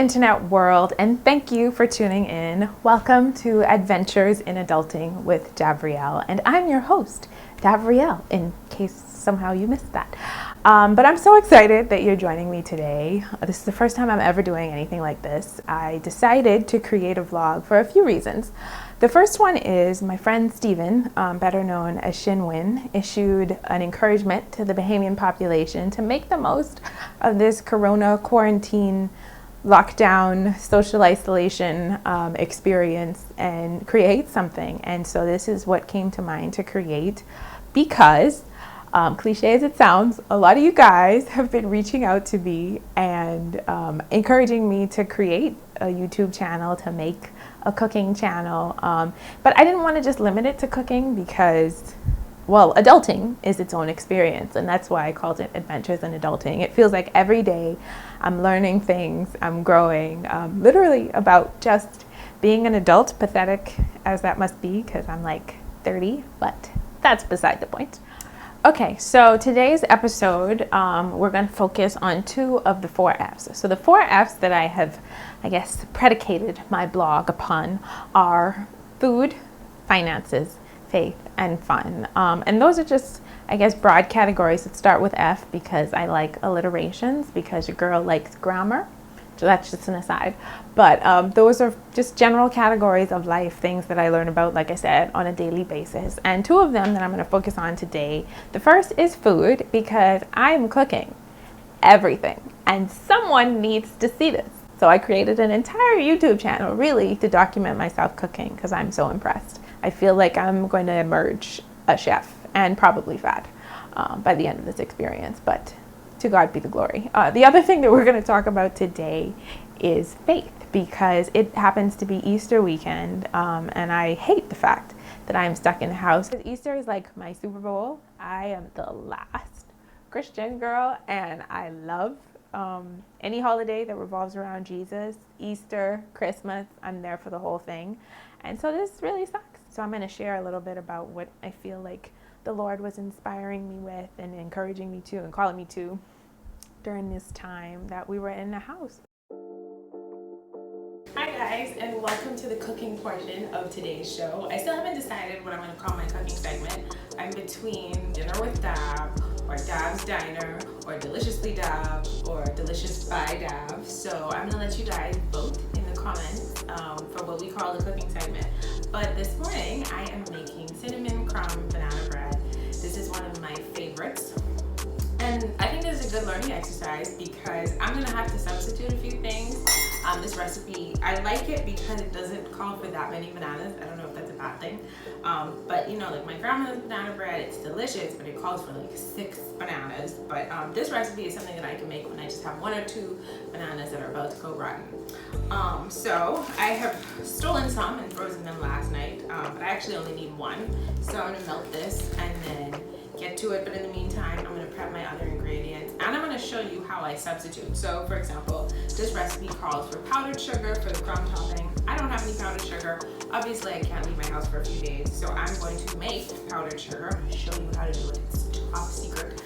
internet world, and thank you for tuning in. Welcome to Adventures in Adulting with Davrielle, and I'm your host, Davrielle, in case somehow you missed that. But I'm so excited that you're joining me today. This is the first time I'm ever doing anything like this. I decided to create a vlog for a few reasons. The first one is my friend Steven, better known as Shinwin, issued an encouragement to the Bahamian population to make the most of this corona quarantine lockdown, social isolation experience and create something. And so this is what came to mind to create because, cliche as it sounds, a lot of you guys have been reaching out to me and encouraging me to create a YouTube channel, to make a cooking channel. But I didn't want to just limit it to cooking because, well, adulting is its own experience, and that's why I called it Adventures in Adulting. It feels like every day I'm learning things, I'm growing, literally about just being an adult, pathetic as that must be because I'm like 30, but that's beside the point. Okay, so today's episode, we're going to focus on 2 of the 4 F's. So the 4 F's that I have, I guess, predicated my blog upon are food, finances, faith, and fun. And those are just, I guess, broad categories that start with F because I like alliterations, because your girl likes grammar. So that's just an aside. But those are just general categories of life, things that I learn about, like I said, on a daily basis. And 2 of them that I'm going to focus on today. The first is food, because I'm cooking everything and someone needs to see this. So I created an entire YouTube channel really to document myself cooking because I'm so impressed. I feel like I'm going to emerge a chef and probably fat by the end of this experience. But to God be the glory. The other thing that we're going to talk about today is faith, because it happens to be Easter weekend, and I hate the fact that I'm stuck in the house. Easter is like my Super Bowl. I am the last Christian girl, and I love any holiday that revolves around Jesus. Easter, Christmas, I'm there for the whole thing. And so this really sucks. So I'm going to share a little bit about what I feel like the Lord was inspiring me with and encouraging me to and calling me to during this time that we were in the house. Hi guys, and welcome to the cooking portion of today's show. I still haven't decided what I'm going to call my cooking segment. I'm between Dinner with Dav, or Dav's Diner, or Deliciously Dav, or Delicious by Dav. So I'm going to let you guys vote in the comments for what we call the cooking segment. But this morning I am making Cinnamon Crumb Banana Bread. This is one of my favorites. And I think this is a good learning exercise because I'm going to have to substitute a few things. This recipe, I like it because it doesn't call for that many bananas. I don't know if that's a bad thing. But you know, like my grandma's banana bread, it's delicious, but it calls for like 6 bananas. But this recipe is something that I can make when I just have 1 or 2 bananas that are about to go rotten. So I have stolen some and frozen them last night, but I actually only need 1. So I'm going to melt this and then get to it, but in the meantime I'm going to prep my other ingredients and I'm going to show you how I substitute. So for example, this recipe calls for powdered sugar for the crumb topping. I don't have any powdered sugar. Obviously I can't leave my house for a few days, so I'm going to make powdered sugar. I'm going to show you how to do it. It's top secret.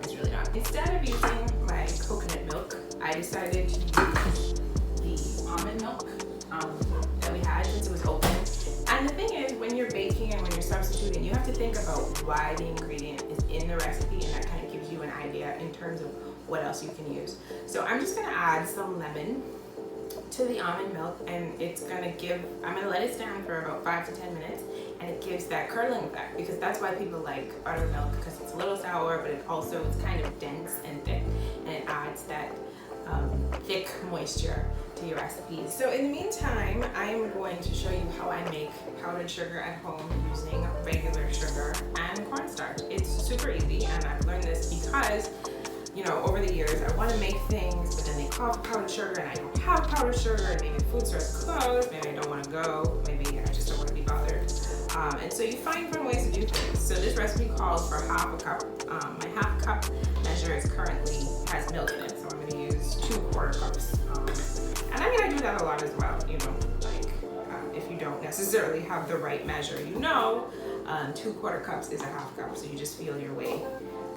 It's really not. Instead of using my coconut milk, I decided to use the almond milk that we had since it was open. And the thing is, when you're baking and when you're substituting, you have to think about why the ingredient is in the recipe, and that kind of gives you an idea in terms of what else you can use. So I'm just going to add some lemon to the almond milk, and it's going to give, I'm going to let it stand for about 5 to 10 minutes, and it gives that curdling effect, because that's why people like buttermilk, because it's a little sour, but it also is kind of dense and thick, and it adds that thick moisture to your recipes. So in the meantime, I'm going to show you how I make powdered sugar at home using regular sugar and cornstarch. It's super easy, and I've learned this because, you know, over the years I want to make things, but then they call for powdered sugar and I don't have powdered sugar, and maybe the food store's closed, maybe I don't want to go, maybe I just don't want to be bothered. And so you find fun ways to do things. So this recipe calls for half a cup. My half cup measure is currently has milk in it, so I'm going to use 2 quarter cups. And I mean, I do that a lot as well, you know, like if you don't necessarily have the right measure, you know, 2 quarter cups is a half cup, so you just feel your way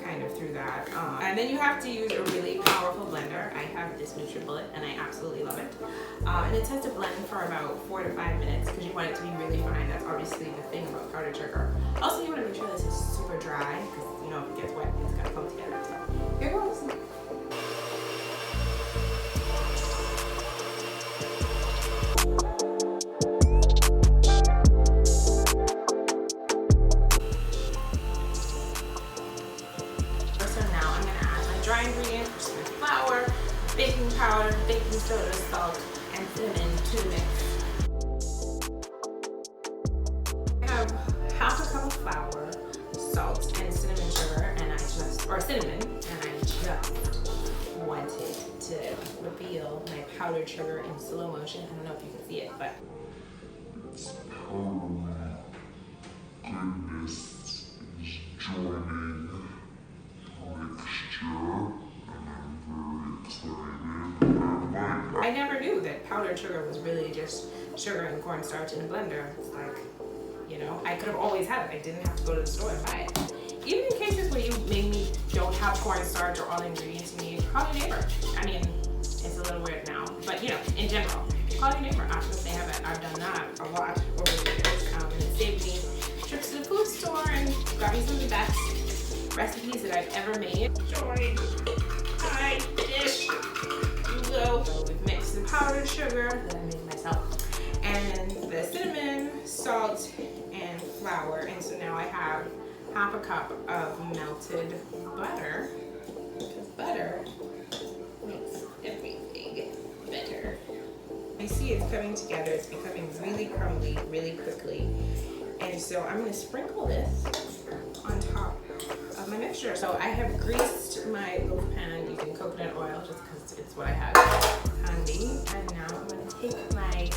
kind of through that. And then you have to use a really powerful blender. I have this NutriBullet and I absolutely love it. And it says to blend for about 4 to 5 minutes because you want it to be really fine. That's obviously the thing about powdered sugar. Also, you want to make sure this is super dry because, you know, if it gets wet, it's gonna come together. So here goes. Dry ingredients, which is flour, baking powder, baking soda, salt, and cinnamon to the mix. I have half a cup of flour, salt, and cinnamon sugar, and cinnamon, and I just wanted to reveal my powdered sugar in slow motion. I don't know if you can see it, but it's powdery goodness is joining mixture, and I'm very excited. I never knew that powdered sugar was really just sugar and cornstarch in a blender. It's like, you know, I could have always had it. I didn't have to go to the store and buy it. Even in cases where you maybe don't have cornstarch or all the ingredients you need, call your neighbor. I mean, it's a little weird now, but you know, in general, call your neighbor, ask if they have it. I've done that a lot over the years, and it saved me trips to the food store and got me some of the best recipes that I've ever made. Join my dish. So we've mixed the powdered sugar that I made myself, and the cinnamon, salt, and flour. And so now I have half a cup of melted butter, because butter makes everything better. I see it's coming together. It's becoming really crumbly really quickly. And so I'm going to sprinkle this on top of my mixture. So I have greased my loaf pan using coconut oil just because it's what I have handy. And now I'm going to take my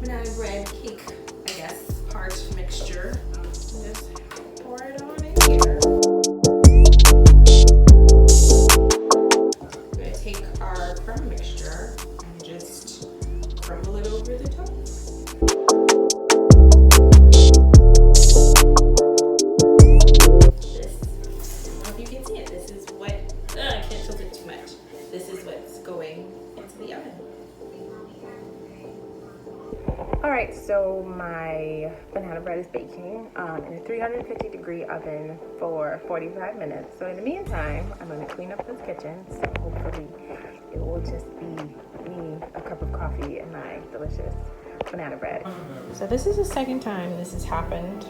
banana bread cake, I guess, part mixture and just pour it on in here. I'm going to take our crumb mixture and just crumble it over the top. Alright, so my banana bread is baking in a 350 degree oven for 45 minutes. So in the meantime, I'm going to clean up this kitchen. So hopefully it will just be me, a cup of coffee, and my delicious banana bread. So this is the second time this has happened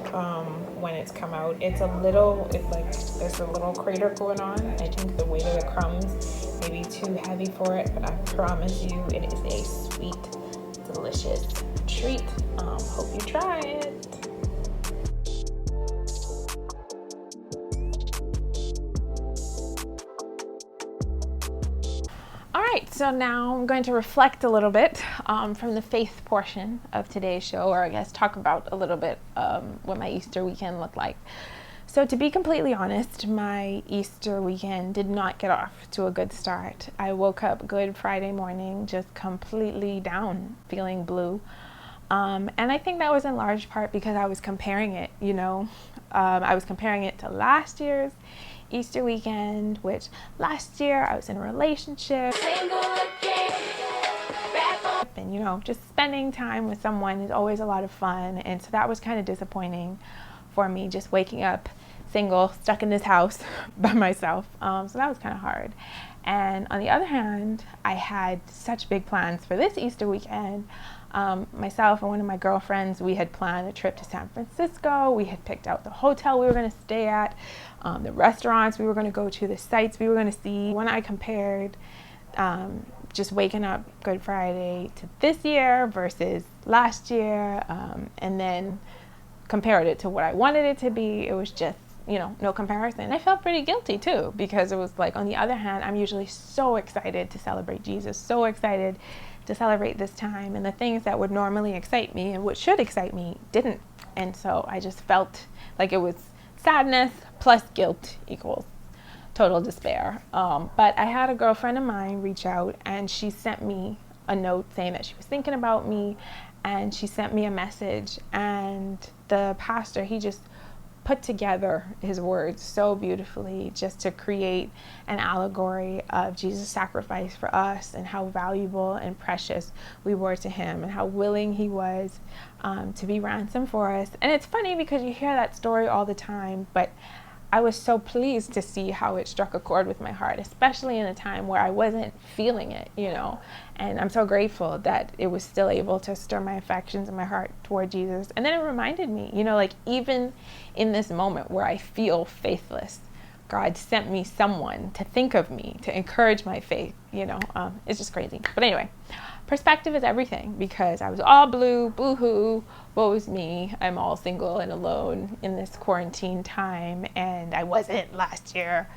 when it's come out. It's there's a little crater going on. I think the weight of the crumbs may be too heavy for it, but I promise you it is a sweet, delicious treat. Hope you try it. All right, so now I'm going to reflect a little bit from the faith portion of today's show, or I guess talk about a little bit what my Easter weekend looked like. So to be completely honest, my Easter weekend did not get off to a good start. I woke up Good Friday morning just completely down, feeling blue. And I think that was in large part because I was comparing it, I was comparing it to last year's Easter weekend, which last year I was in a relationship. And, just spending time with someone is always a lot of fun. And so that was kind of disappointing for me, just waking up single, stuck in this house by myself. So that was kind of hard. And on the other hand, I had such big plans for this Easter weekend. Myself and one of my girlfriends, we had planned a trip to San Francisco. We had picked out the hotel we were going to stay at, the restaurants we were going to go to, the sites we were going to see. When I compared just waking up Good Friday to this year versus last year, and then compared it to what I wanted it to be, it was just, no comparison. I felt pretty guilty too, because it was like, on the other hand, I'm usually so excited to celebrate Jesus, so excited to celebrate this time, and the things that would normally excite me and what should excite me didn't. And so I just felt like it was sadness plus guilt equals total despair. But I had a girlfriend of mine reach out, and she sent me a note saying that she was thinking about me, and she sent me a message, and the pastor, he just put together his words so beautifully just to create an allegory of Jesus' sacrifice for us and how valuable and precious we were to him and how willing he was to be ransomed for us. And it's funny because you hear that story all the time, but I was so pleased to see how it struck a chord with my heart, especially in a time where I wasn't feeling it, and I'm so grateful that it was still able to stir my affections and my heart toward Jesus. And then it reminded me, like even in this moment where I feel faithless, God sent me someone to think of me, to encourage my faith, it's just crazy. But anyway, perspective is everything, because I was all blue, boo-hoo, woe is me. I'm all single and alone in this quarantine time, and I wasn't last year.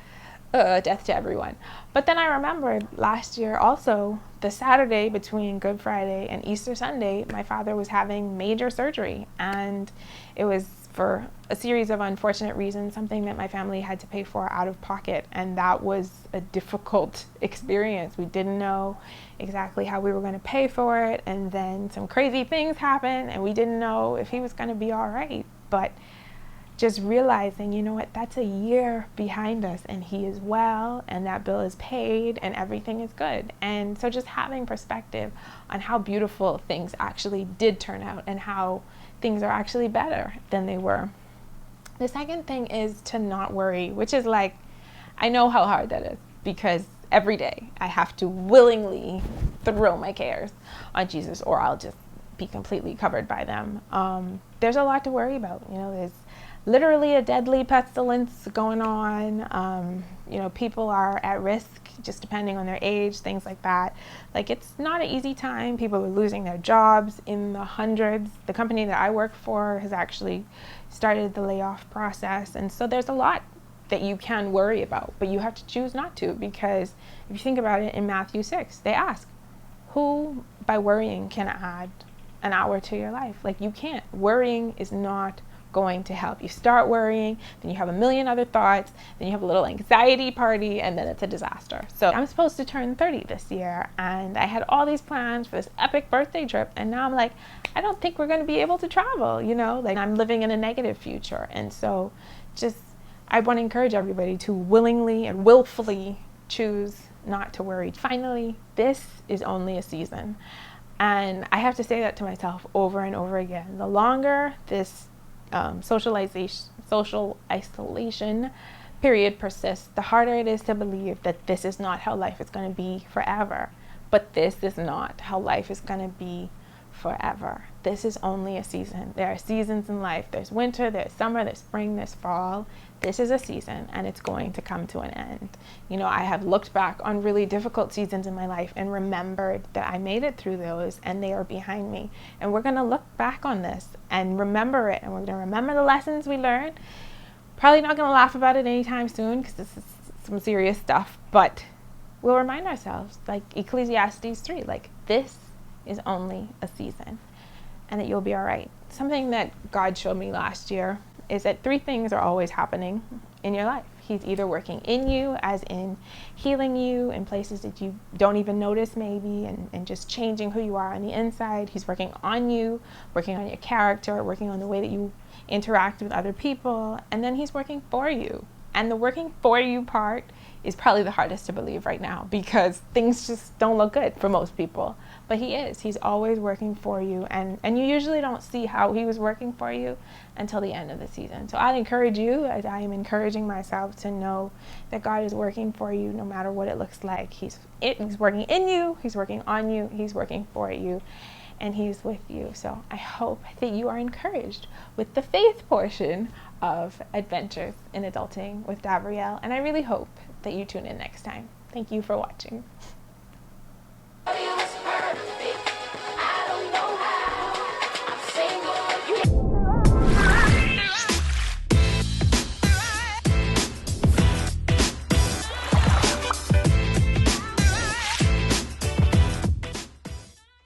Death to everyone. But then I remembered last year also, the Saturday between Good Friday and Easter Sunday, my father was having major surgery, and it was for a series of unfortunate reasons, something that my family had to pay for out of pocket. And that was a difficult experience. We didn't know exactly how we were going to pay for it. And then some crazy things happened and we didn't know if he was going to be all right. But just realizing, that's a year behind us and he is well and that bill is paid and everything is good. And so just having perspective on how beautiful things actually did turn out and how things are actually better than they were. The second thing is to not worry, which is like, I know how hard that is because every day I have to willingly throw my cares on Jesus or I'll just be completely covered by them. There's a lot to worry about. There's literally a deadly pestilence going on. People are at risk just depending on their age, things like that. Like, it's not an easy time. People are losing their jobs in the hundreds. The company that I work for has actually started the layoff process. And so there's a lot that you can worry about, but you have to choose not to, because if you think about it, in Matthew 6, they ask, who by worrying can add an hour to your life? Like, you can't. Worrying is not going to help. You start worrying, then you have a million other thoughts, then you have a little anxiety party, and then it's a disaster. So I'm supposed to turn 30 this year, and I had all these plans for this epic birthday trip, and now I'm like, I don't think we're going to be able to travel, like I'm living in a negative future. And so I want to encourage everybody to willingly and willfully choose not to worry. Finally, this is only a season. And I have to say that to myself over and over again. The longer this social isolation period persists, the harder it is to believe that this is not how life is going to be forever. But this is not how life is going to be forever. This is only a season. There are seasons in life. There's winter, there's summer, there's spring, there's fall. This is a season and it's going to come to an end. I have looked back on really difficult seasons in my life and remembered that I made it through those and they are behind me. And we're going to look back on this and remember it, and we're going to remember the lessons we learned. Probably not going to laugh about it anytime soon because this is some serious stuff, but we'll remind ourselves, like Ecclesiastes 3, like this is only a season and that you'll be all right. Something that God showed me last year is that 3 things are always happening in your life. He's either working in you, as in healing you in places that you don't even notice maybe, and just changing who you are on the inside. He's working on you, working on your character, working on the way that you interact with other people, and then he's working for you. And the working for you part is probably the hardest to believe right now because things just don't look good for most people. But he is. He's always working for you. And you usually don't see how he was working for you until the end of the season. So I'd encourage you, as I am encouraging myself, to know that God is working for you no matter what it looks like. He's working in you. He's working on you. He's working for you. And he's with you. So I hope that you are encouraged with the faith portion of Adventures in Adulting with Davrielle. And I really hope that you tune in next time. Thank you for watching.